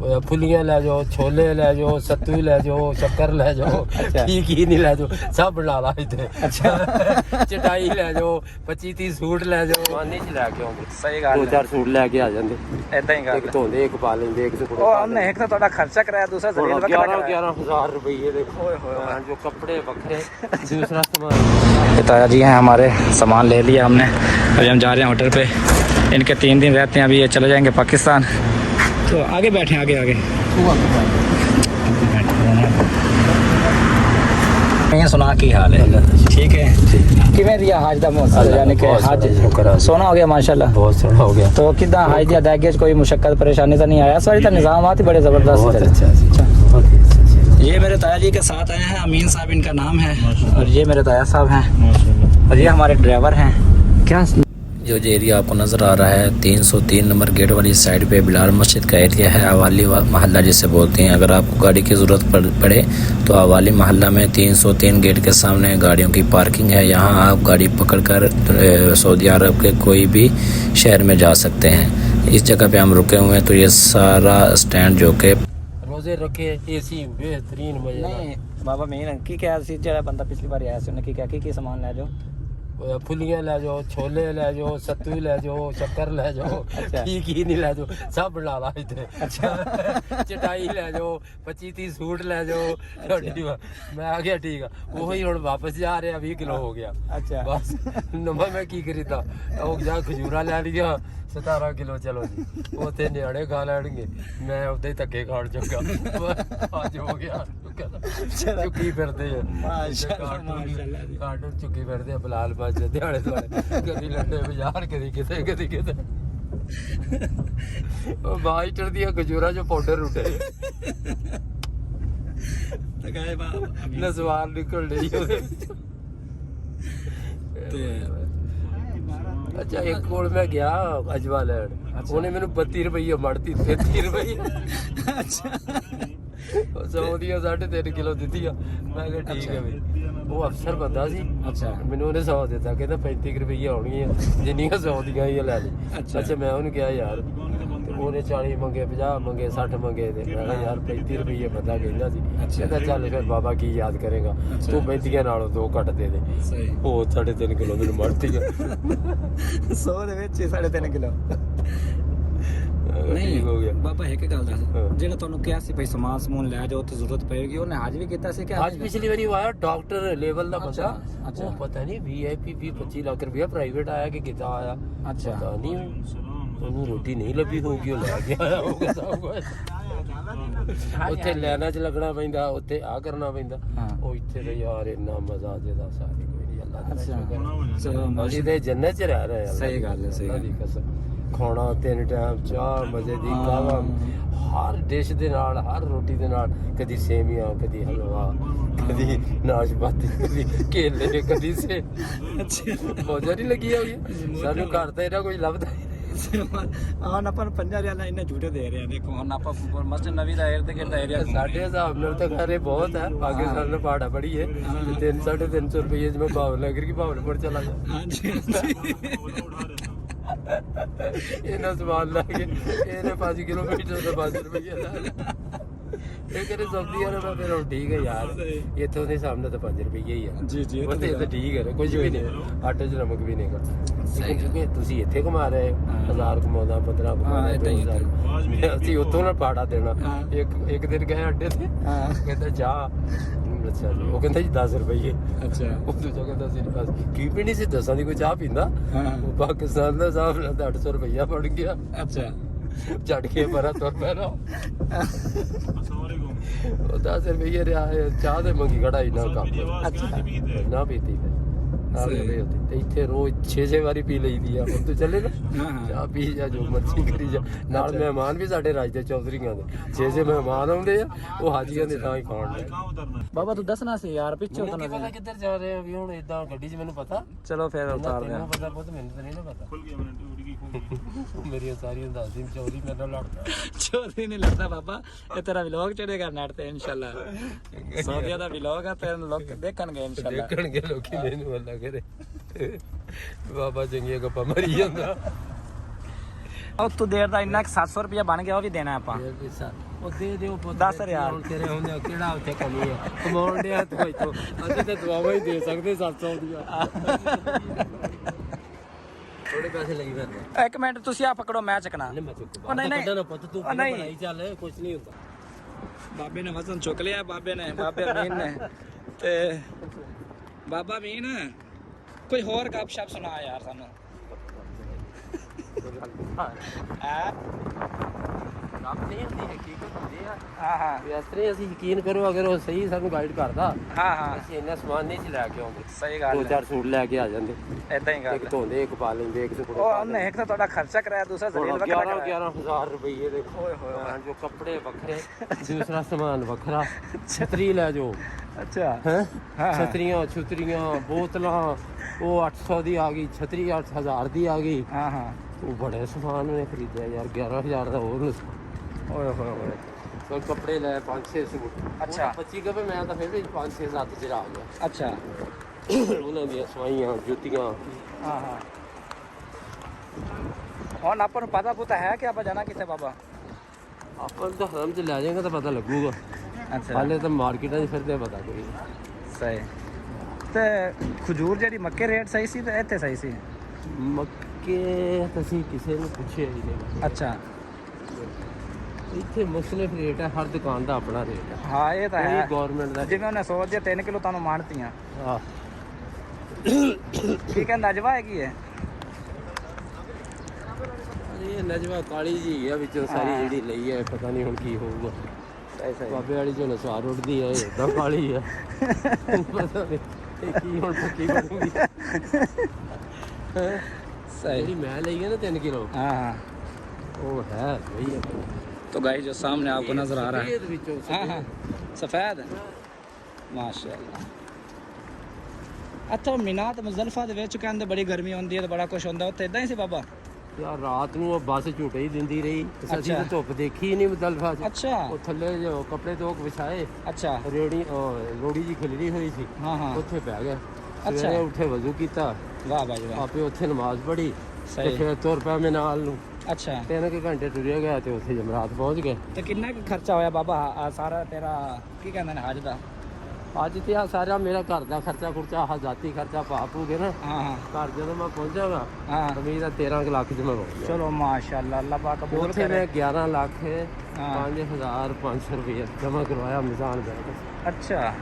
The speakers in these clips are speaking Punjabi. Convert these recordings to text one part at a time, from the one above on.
फुलियां लै जाओ, छोले लै जाओ, सत्तू लै जाओ, शक्कर लै जाओ, की नहीं लै जाओ, सब बना ला इत्थे। अच्छा चटाई लै जाओ, 25-30 सूट लै जाओ, मानी च लैके आउंदे। सही गल 2-4 सूट लैके आ जांदे। इदां ही गल। एक धोंदे, एक पा लेंदे, एक सुकड़े। ओ हमने एक तो ਤੁਹਾਡਾ खर्चा कराया, दूसरा जलील वगैरह 11,000 रुपए दे। ओए होए जो कपड़े बखरे, दूसरा सामान। ताया जी हैं हमारे, सामान ले लिया हमने। अभी हम जा रहे हैं होटल पे। इनके 3 दिन रहते हैं, अभी ये चले जाएंगे पाकिस्तान। तो आगे बैठे, आगे आगे सुना की हाल है? ठीक है। किवें दिया हज दा मौसम, यानी कि हज सोना हो गया माशाल्लाह, बहुत सोना हो गया। तो किदा हज दी अदायगी कोई मुशक्कत परेशानी तो नहीं आया? इस बार तो निजामात ही बड़े जबरदस्त। अच्छा, ये मेरे ताया जी के साथ आए हैं, अमीन साहब इनका नाम है, और ये मेरे ताया साहब हैं, और ये हमारे ड्राइवर हैं। क्या जो एरिया आपको नज़र आ रहा है 303 नंबर गेट वाली साइड पे बिलाल मस्जिद का एरिया है, अवाली महल्ला जिसे बोलते हैं। अगर आपको गाड़ी की ज़रूरत पड़े तो अवाली महल्ला में 303 गेट के सामने गाड़ियों की पार्किंग है। यहाँ आप गाड़ी पकड़कर सऊदी अरब के कोई भी शहर में जा सकते हैं। इस जगह पे हम रुके हुए हैं, तो ये सारा स्टैंड जो कि रोजे रखे एसी बेहतरीन मजा। नहीं बाबा मैं की क्या सी जरा बंदा पिछली बार आया से उन्हें की क्या सामान ले जाओ, फुलियां लै जाओ, छोले लै जाओ, सत्तू लै जाओ, शक्कर लै जाओ, की नहीं लै जाओ, सब बना ला इत्थे। अच्छा चटाई लै जाओ, 25-30 सूट लै जाओ। मैं आ गया ठीक है, वही हुण वापस जा रहे 20 किलो हो गया। अच्छा बस नवा मैं की करीता जा खजूरा लै लिया 17 किलो। चलो जी उत्थे न्याणे खा लैणगे, मैं उदे ही धक्के खाण चुका। अज हो गया चुकी फिरदे कार्टून चुकी फिरदे बलाल बाजे दिहाड़े दुआड़े, कदी लंडे बाजार, कदी किते कदी किते। मास्टर दियां खजूरां जो पाउडर उठे नसवार निकल रही ओहदे। अच्छा एक कोल मैं गया अजवा लैन, उन्हें मैनू 32 रुपये मड़ती, 33 रुपये। अच्छा 100 ਦੀਆਂ 3.5 किलो दी। मैं कहा ठीक है भाई, वो अफसर बंदा सी। अच्छा मैनू उन्हें 100 दिता, कहता 35 रुपये आउणगियां, जिन्नियां 100 ਦੀਆਂ ही लै ली। अच्छा मैं उन्हें कहा यार, उन्हें 40 मंगे, 50 मंगे, 60 मंगे, मैं कहा यार 35 रुपये बंदा कहता सी। कहता चल फिर बाबा की याद करेगा, तू 35 नालों 2 घट दे दे। वो 3.5 किलो मैनू मड़ती 100 ਦੇ ਵਿੱਚ 3.5 किलो। नहीं हो गया बाबा एक गल दस, जेड़ा ਤੁਹਾਨੂੰ ਕਿਹਾ ਸੀ ਭਈ ਸਮਾਨ ਸਮੂਨ ਲੈ ਜਾਓ ਤੇ ਜ਼ਰੂਰਤ ਪਏਗੀ, ਉਹਨੇ ਅੱਜ ਵੀ ਕੀਤਾ ਸੀ ਕਿ आज पिछली बारी आया डॉक्टर लेवल ਦਾ ਬੰਦਾ। अच्छा वो पता नहीं VIP 20-25 ਲੱਖ ਰੁਪਇਆ ਪ੍ਰਾਈਵੇਟ ਆਇਆ ਕਿ ਕਿੱਦਾਂ ਆਇਆ। अच्छा पता नहीं ਉਹਨੂੰ ਰੋਟੀ ਨਹੀਂ ਲੱਭੀ ਹੋਊਗੀ, ਉਹ ਲੈ ਕੇ ਆਇਆ ਹੋਊਗਾ ਸਭ ਕੁਝ। ਉੱਥੇ ਲਾਈਨਾਂ 'ਚ ਲੱਗਣਾ ਪੈਂਦਾ, ਉੱਥੇ ਆ ਕਰਨਾ ਪੈਂਦਾ। ਉਹ ਇੱਥੇ ਤਾਂ ਯਾਰ ਇੰਨਾ ਮਜ਼ਾ ਜਿਹਦਾ ਸਾਰੇ ਕੋਈ ਨਹੀਂ, ਅੱਲਾ ਦਾ ਸ਼ੁਕਰ। ਅਸੀਂ ਤੇ ਜੰਨਤ 'ਚ ਰਹਿ ਰਹੇ ਹਾਂ। ਸਹੀ ਗੱਲ ਹੈ, ਸਹੀ ਗੱਲ ਦੀ ਕਸਮ। ਖਾਣਾ 3 ਟਾਈਮ, ਚਾਹ ਮਜ਼ੇ ਦੀ, ਕਾਵਾ ਹਰ ਡਿਸ਼ ਦੇ ਨਾਲ, ਹਰ ਰੋਟੀ ਦੇ ਨਾਲ, ਕਦੀ ਸੇਵੀਆਂ, ਕਦੀ ਹਲਵਾ, ਕਦੀ ਨਾਸ਼ਪਾਤੀ, ਕਦੀ ਕੇਲੇ, ਕਦੀ ਸੇ। ਮੌਜਾਂ ਨਹੀਂ ਲੱਗੀ ਹੋਈ ਸਾਨੂੰ, ਘਰ ਤਾਂ ਇਹਨਾਂ ਕੁਝ ਲੱਭਦਾ ਹਾਂ ਆਪਾਂ 50 ਰਿਆਲਾਂ ਇੰਨੇ ਝੂਠੇ ਦੇ ਰਹੇ ਆ। ਦੇਖੋ ਹੁਣ ਆਪਾਂ ਮਸਜਿਦ ਨਬੀ ਦਾ ਏਰੀਆ ਏਰੀਆ ਸਾਡੇ ਹਿਸਾਬ ਨਾਲ ਤਾਂ ਘਰੇ ਬਹੁਤ ਹੈ। ਪਾਕਿਸਤਾਨ ਦਾ ਪਹਾੜਾ ਬੜੀ ਹੈ, 300-350 ਰੁਪਏ ਜਿਵੇਂ ਭਾਵਨਗਰ ਕੀ ਭਾਵਨਪੁਰ ਚਲਾ ਜਾ। ਹਾਂਜੀ ਇਹਨਾਂ ਸਮਾਨ ਲਾ ਕੇ ਇਹਨੇ 5 ਕਿਲੋਮੀਟਰ ਦਾ 5 ਰੁਪਏ ਲਾ ਇਹ ਕਰੇ ਸਬਜ਼ੀ ਆ ਨਾ, ਫਿਰ ਠੀਕ ਹੈ ਯਾਰ, ਇੱਥੋਂ ਦੇ ਸਾਹਮਣੇ ਤਾਂ 5 ਰੁਪਏ ਹੀ ਆ। ਜੀ ਜੀ ਉਹ ਤਾਂ ਠੀਕ ਹੈ, ਕੁਝ ਵੀ ਨਹੀਂ, ਆਟੇ 'ਚ ਨਮਕ ਵੀ ਨਹੀਂਗਾ। ਕਿਉਂਕਿ ਤੁਸੀਂ ਇੱਥੇ ਕਮਾ ਰਹੇ 1000 ਕਮਾਉਂਦਾ, 15 ਕਮਾਉਂਦਾ, 2000। ਅਸੀਂ ਉੱਥੋਂ ਨਾਲ ਭਾੜਾ ਦੇਣਾ। ਇੱਕ ਦਿਨ ਗਏ ਅੱਡੇ ਤੇ, ਕਹਿੰਦਾ ਚਾਹ, ਅੱਛਾ ਜੀ, ਉਹ ਕਹਿੰਦਾ ਜੀ 10 ਰੁਪਏ। ਅੱਛਾ ਉਹ ਦੂਜਾ ਕਹਿੰਦਾ ਸੀ ਬਸ ਕੀ ਪੀਣੀ ਸੀ, 10 ਦੀ ਕੋਈ ਚਾਹ ਪੀਂਦਾ। ਉਹ ਪਾਕਿਸਤਾਨ ਦਾ ਹਿਸਾਬ ਨਾਲ ਤਾਂ 800 ਰੁਪਇਆ ਪੜ ਗਿਆ। ਅੱਛਾ ਛੱਡ ਕੇ ਪਰਾਂ ਤੁਰ ਪੈਣਾ। ਉਹ 10 ਰੁਪਏ ਰਿਹਾ ਚਾਹ ਤੇ ਮੰਗੀ ਕਢਾਈ ਨਾ ਕੱਪ। ਅੱਛਾ ਨਾ ਪੀਤੀ ਫਿਰ ਤੇ ਇੱਥੇ ਰੋਜ਼ 6-6 ਵਾਰੀ ਪੀ ਲਈਦੀ ਆ। ਹੁਣ ਤੂੰ ਚੱਲੇ ਨਾ ਚਾਹ ਪੀ ਜਾ, ਜੋ ਮਰਜ਼ੀ ਕਰੀ ਜਾ। ਨਾਲ ਮਹਿਮਾਨ ਵੀ ਸਾਡੇ ਰਾਜ ਦੇ ਚੌਧਰੀਆਂ ਦੇ 6-6 ਮਹਿਮਾਨ ਆਉਂਦੇ ਆ, ਉਹ ਹਾਜੀਆਂ ਦੇ ਤਾਂ ਹੀ ਖਾਣ ਦੇ। ਬਾਬਾ ਤੂੰ ਦੱਸਣਾ ਸੀ ਯਾਰ, ਪਿੱਛੇ ਉਤਰਨਾ ਸੀ। ਪਤਾ ਕਿੱਧਰ ਜਾ ਰਹੇ ਆ ਵੀ ਹੁਣ ਇਦਾਂ ਗੱਡੀ 'ਚ ਮੈਨੂੰ ਪਤਾ। ਚਲੋ ਫਿਰ ਉਤਾਰਦੇ ਆ। ਪਤਾ ਪੁੱਤ ਮੈਨੂੰ ਤਾਂ ਨਹੀਂ ਨਾ ਪਤਾ। ਮੇਰੀਆਂ ਸਾਰੀਆਂ ਦੱਸ ਦਿਨ ਚੌਧਰੀ ਮੇਰੇ ਨਾਲ ਲੜਦਾ। ਚੌਧਰੀ ਨਹੀਂ ਲੜਦਾ ਬਾਬਾ, ਇਹ ਤੇਰਾ ਵਲੌਗ ਚੜੇਗਾ ਨੈਟ ਤੇ ਇਨਸ਼ਾਅੱਲਾ। ਸੌਦੀਆ ਦਾ ਵਲੌਗ ਆ, ਤੇਰੇ ਲੋਕ ਦੇਖਣਗੇ ਇਨਸ਼ਾਅੱਲਾ। ਦੇਖਣਗੇ ਲੋਕੀ, ਮੈਨੂੰ ਅੱਲਾ ਕਰੇ। ਬਾਬਾ ਚੰਗੀਆਂ ਗੱਪਾਂ ਮਾਰੀ ਜਾਂਦਾ। ਉਹ ਤੂੰ ਦੇਰ ਦਾ ਇੰਨਾ 700 ਰੁਪਇਆ ਬਣ ਗਿਆ, ਉਹ ਵੀ ਦੇਣਾ ਆਪਾਂ। ਉਹ ਦੇ ਦਿਓ ਪੁੱਤ 10,000 ਹੁਣ ਤੇਰੇ ਹੁੰਦੇ ਕਿਹੜਾ ਉੱਥੇ ਕਮੀ ਹੈ ਕਮਾਉਣ ਡਿਆ ਤੂੰ ਇੱਥੋਂ ਅਸੀਂ ਤਾਂ ਦੁਆਵਾਂ ਹੀ ਦੇ ਸਕਦੇ 700 ਦੀਆਂ ਥੋੜੇ ਪੈਸੇ ਲੱਗੀ ਫਿਰਦੇ ਇੱਕ ਮਿੰਟ ਤੁਸੀਂ ਆ ਪਕੜੋ ਮੈਂ ਚੱਕਣਾ ਨਹੀਂ ਮੈਂ ਚੁੱਕ ਉਹ ਨਹੀਂ ਕੱਢਣਾ ਪੁੱਤ ਤੂੰ ਉਹ ਨਹੀਂ। ਬਣਾਈ ਚੱਲ ਕੁਝ ਨਹੀਂ ਹੁੰਦਾ ਬਾਬੇ ਨੇ ਵਜ਼ਨ ਚੁੱਕ ਲਿਆ ਬਾਬੇ ਅਮੀਨ ਨੇ ਤੇ ਬਾਬਾ ਅਮੀਨ ਕੋਈ ਹੋਰ ਗੱਪਸ਼ਪ ਸੁਣਾ ਯਾਰ ਸਾਨੂੰ ਆ ਰੱਬ ਨਹੀਂ ਹੁੰਦੀ ਹਕੀਕਤ ਹੁੰਦੀ ਆ ਹਾਂ ਹਾਂ ਇਸ ਤਰ੍ਹਾਂ ਅਸੀਂ ਯਕੀਨ ਕਰੋ ਅਗਰ ਉਹ ਸਹੀ ਸਾਨੂੰ ਗਾਈਡ ਕਰਦਾ ਹਾਂ ਹਾਂ ਅਸੀਂ ਇੰਨਾ ਸਮਾਨ ਨਹੀਂ ਸੀ ਲੈ ਕੇ ਆਉਂਦੇ ਸਹੀ ਗੱਲ ਦੋ ਹੈ ਚਾਰ ਸੂਟ ਲੈ ਕੇ ਆ ਜਾਂਦੇ ਇਦਾਂ ਹੀ ਗੱਲ ਇੱਕ ਧੋਂਦੇ ਇੱਕ ਪਾ ਲੈਂਦੇ ਇੱਕ ਉਹ ਉਹਨੇ ਇੱਕ ਤਾਂ ਤੁਹਾਡਾ ਖਰਚਾ ਕਰਾਇਆ ਦੂਸਰਾ ਜ਼ਲੀਲ ਵਕਰਾ ਕਰਾਇਆ 11,000 ਰੁਪਏ ਦੇ ਓਏ ਹੋਏ ਹੋਏ। ਜੋ ਕੱਪੜੇ ਵੱਖਰੇ ਦੂਸਰਾ ਸਮਾਨ ਵੱਖਰਾ ਛਤਰੀ ਲੈ ਜਾਓ ਅੱਛਾ ਹੈ ਹਾਂ। ਛਤਰੀਆਂ ਬੋਤਲਾਂ ਉਹ 800 ਦੀ ਆ ਗਈ ਛਤਰੀ 8000 ਦੀ ਆ ਗਈ ਹਾਂ ਹਾਂ ਉਹ ਬੜੇ ਸਮਾਨ ਉਹਨੇ ਖਰੀਦਿਆ ਯਾਰ 11,000 ਦਾ ਹੋਰ ਓਏ ਹੋਏ ਹੋਏ ਕੋਈ ਕੱਪੜੇ ਲੈ 5-6 ਸੂਟ ਅੱਛਾ। 25 ਕਪੇ ਮੈਂ ਤਾਂ ਫਿਰ ਵੀ 5-6 7 ਚ ਆ ਗਿਆ ਅੱਛਾ ਉਹਨਾਂ ਦੀਆਂ ਸਵਾਈਆਂ ਜੁੱਤੀਆਂ ਹਾਂ ਹਾਂ ਹੁਣ ਆਪਾਂ ਨੂੰ ਪਤਾ ਪੁੱਤਾ ਹੈ ਕਿ ਆਪਾਂ ਜਾਣਾ ਕਿੱਥੇ ਬਾਬਾ ਆਪਾਂ ਨੂੰ ਤਾਂ ਹਰਮ ਚ ਲੈ ਜਾਏਗਾ ਤਾਂ ਪਤਾ ਲੱਗੂਗਾ ਅੱਛਾ ਹਾਲੇ ਤਾਂ ਮਾਰਕੀਟਾਂ 'ਚ ਫਿਰਦੇ ਪਤਾ ਕੋਈ ਸਹੀ ਤੇ ਖਜੂਰ ਜਿਹੜੀ ਮੱਕੇ ਰੇਟ ਸਹੀ ਸੀ ਤੇ ਇੱਥੇ ਸਹੀ ਸੀ ਮੱਕੇ ਤੁਸੀਂ ਕਿਸੇ ਨੂੰ ਪੁੱਛਿਆ ਹੀ ਨਹੀਂ ਅੱਛਾ ਇੱਥੇ ਮੁਖਤਲਿਫ ਰੇਟ ਹੈ ਹਰ ਦੁਕਾਨ ਦਾ ਆਪਣਾ ਰੇਟ ਹੈ ਹਾਂ ਇਹ ਤਾਂ ਕੋਈ ਹੈ ਗਵਰਨਮੈਂਟ ਦਾ ਜਿਵੇਂ ਉਹਨੇ ਸੋਚ ਜੇ 3 ਕਿਲੋ ਤੁਹਾਨੂੰ ਮਾਣਤੀਆਂ ਆਹ ਕੀ ਕਹਿੰਦਾ ਨਜਵਾ ਹੈਗੀ ਹੈ ਇਹ ਨਜਵਾ ਕਾਲੀ ਜੀ ਆ ਵਿੱਚੋਂ ਸਾਰੀ ਜਿਹੜੀ ਲਈ ਹੈ ਪਤਾ ਨਹੀਂ ਹੁਣ ਕੀ ਹੋਊਗਾ ਸਹੀ ਸਹੀ ਬਾਬੇ ਵਾਲੀ ਚੋਂ ਨਸਾਰ ਉੱਡਦੀ ਹੈ ਇਦਾਂ ਕਾਲੀ ਹੈ ਪਤਾ ਨਹੀਂ ਇਹ ਕੀ ਹੁਣ ਪੱਕੀ ਬਣੂਗੀ सही ਜਿਹੜੀ ਮੈਂ ਲਈ ਹੈ ਨਾ 3 ਕਿਲੋ हाँ हाँ ਉਹ ਹੈ ਵਹੀ ਹੈ तो गाइस जो सामने आपको नजर आ रहा है ਇਹਦੇ ਵਿੱਚੋਂ हाँ हाँ सफेद माशाल्लाह अच्छा मीना ते मुज़ल्फा ਦੇ ਵਿੱਚ ਕਹਿੰਦੇ ਬੜੀ ਗਰਮੀ ਹੁੰਦੀ ਹੈ ਤੇ ਬੜਾ ਕੁਝ ਹੁੰਦਾ ਉੱਥੇ ਇਦਾਂ ਹੀ ਸੀ ਬਾਬਾ ਯਾਰ ਰਾਤ ਨੂੰ ਉਹ ਬੱਸ ਝੂਟੇ ਹੀ ਦਿੰਦੀ ਰਹੀ ਅਸੀਂ ਅੱਛਾ। ਤਾਂ ਧੁੱਪ ਦੇਖੀ ਹੀ ਨਹੀਂ ਮੁਦਲਫਾ 'ਚ ਅੱਛਾ ਉਹ ਥੱਲੇ ਜੋ ਕੱਪੜੇ ਧੋ ਕੇ ਵਿਛਾਏ ਅੱਛਾ ਰੇੜੀ ਲੋੜੀ ਜੀ ਖਿਲਰੀ ਹੋਈ ਸੀ हाँ हाँ ਉੱਥੇ ਬਹਿ ਗਏ ਅੱਛਾ। ਸਵੇਰੇ ਉੱਠੇ ਵਜ਼ੂ ਕੀਤਾ वाह भाई वाह ਆਪੇ ਉੱਥੇ ਨਮਾਜ਼ ਪੜ੍ਹੀ ਤੇ सही ਫਿਰ ਤੁਰ ਪਿਆ ਮੈਂ ਨਾਲ ਨੂੰ अच्छा 3 ਘੰਟੇ ਟੁਰਿਆ ਗਿਆ ਤੇ ਉੱਥੇ ਜਮਰਾਤ ਪਹੁੰਚ ਗਏ ਤੇ ਕਿੰਨਾ ਕੁ ਖਰਚਾ ਹੋਇਆ ਬਾਬਾ ਆਹ ਸਾਰਾ ਤੇਰਾ ਕੀ ਕਹਿੰਦੇ ਨੇ ਹਜ ਦਾ ਅੱਜ ਤੇ ਆ ਸਾਰਾ ਮੇਰਾ ਘਰ ਦਾ ਖਰਚਾ ਖੁਰਚਾ ਆਹ ਜਾਤੀ ਖਰਚਾ ਪਾ ਪੂਗੇ ਨਾ हाँ हाँ ਘਰ ਜਦੋਂ ਮੈਂ ਪਹੁੰਚਾਗਾ हाँ ਉਮੀਦ ਆ 13 ਕੁ ਲੱਖ ਜਮਾ ਹੋ ਗਿਆ चलो माशाल्लाह अल्लाह पाक कबूल ਉੱਥੇ करे ਮੈਂ 11 ਲੱਖ हाँ। 5,500 ਰੁਪਏ ਜਮਾ ਕਰਵਾਇਆ ਮਿਜ਼ਾਨ ਬੈਂਕ अच्छा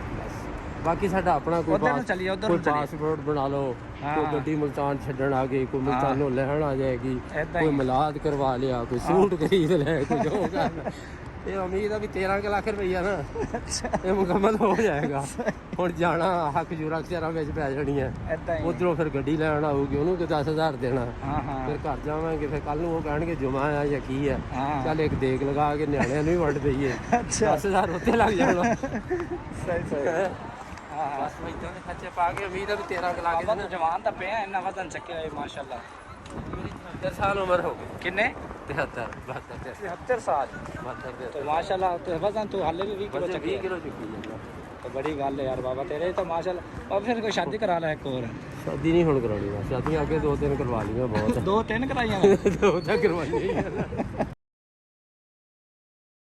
ਬਾਕੀ ਸਾਡਾ ਆਪਣਾ ਕੋਈ उधर ਨੂੰ चलिए उधर ਕੋਈ ਨੂੰ चलिए ਪਾਸਪੋਰਟ ਬਣਾ ਲਓ ਹਾਂ। ਕੋਈ ਗੱਡੀ ਮੁਲਤਾਨ ਛੱਡਣ ਆ ਗਈ ਕੋਈ ਮੁਲਤਾਨੋਂ ਲੈਣ ਆ ਜਾਏਗੀ ਏਦਾਂ ਕੋਈ ਹੀ। ਮਿਲਾਦ ਕਰਵਾ ਲਿਆ ਕੋਈ ਸੂਟ ਖਰੀਦ ਲਿਆ ਕੋਈ ਜੋ ਕਰਨਾ ਇਹ ਉਮੀਦ ਆ ਵੀ 13 ਕੁ ਲੱਖ ਰੁਪਈਆ ਨਾ ਇਹ ਮੁਕੰਮਲ ਹੋ ਜਾਏਗਾ ਹੁਣ ਜਾਣਾ ਹੱਕ ਜੁਰਾ ਅਖਤਿਆਰਾਂ ਵਿੱਚ ਪੈ ਜਾਣੀ ਹੈ ਇਦਾਂ ਹੀ ਉਧਰੋਂ ਫਿਰ ਗੱਡੀ ਲੈਣ ਆਊਗੀ ਉਹਨੂੰ ਕਿ 10,000 ਦੇਣਾ हाँ हाँ ਫਿਰ ਘਰ ਜਾਵਾਂਗੇ ਫਿਰ ਕੱਲ ਨੂੰ ਉਹ ਕਹਿਣਗੇ ਜੁਮਾ ਆ ਜਾਂ ਕੀ ਆ हाँ ਚੱਲ ਇੱਕ ਦੇਗ ਲਗਾ ਕੇ ਨਿਆਣਿਆਂ ਨੂੰ ਵੀ ਵੰਡ ਦਈਏ अच्छा 10,000 ਉੱਤੇ ਲੱਗ ਜਾਣਾ सही सही हाँ हाँ ਬਸ ਇਦਾਂ ਦੇ ਖਰਚੇ ਪਾ ਕੇ ਉਮੀਦ ਆ ਵੀ 13 ਕੁ ਲੱਖ बाबा तो जवान तो पे हैं इन्ना वजन चके हुए माशाल्लाह ਮੇਰੀ 73 ਸਾਲ ਉਮਰ ਹੋ ਗਈ किन्ने 73 72 73 साल 72 तो माशाल्लाह तो वजन तो हाले भी 20 किलो चके 20 किलो चुकी है तो बड़ी गल है यार बाबा तेरे तो माशाल्लाह और फिर कोई शादी करा ला एक और शादी नहीं ਹੁਣ ਕਰਾਉਣੀ ਬਸ ਸ਼ਾਦੀਆਂ ਅੱਗੇ 2-3 ਕਰਵਾ ਲਈਆਂ ਬਹੁਤ दो तीन कराइया ਦੋ ਤਾਂ ਕਰਵਾਈਆਂ ਹੀ ਆ।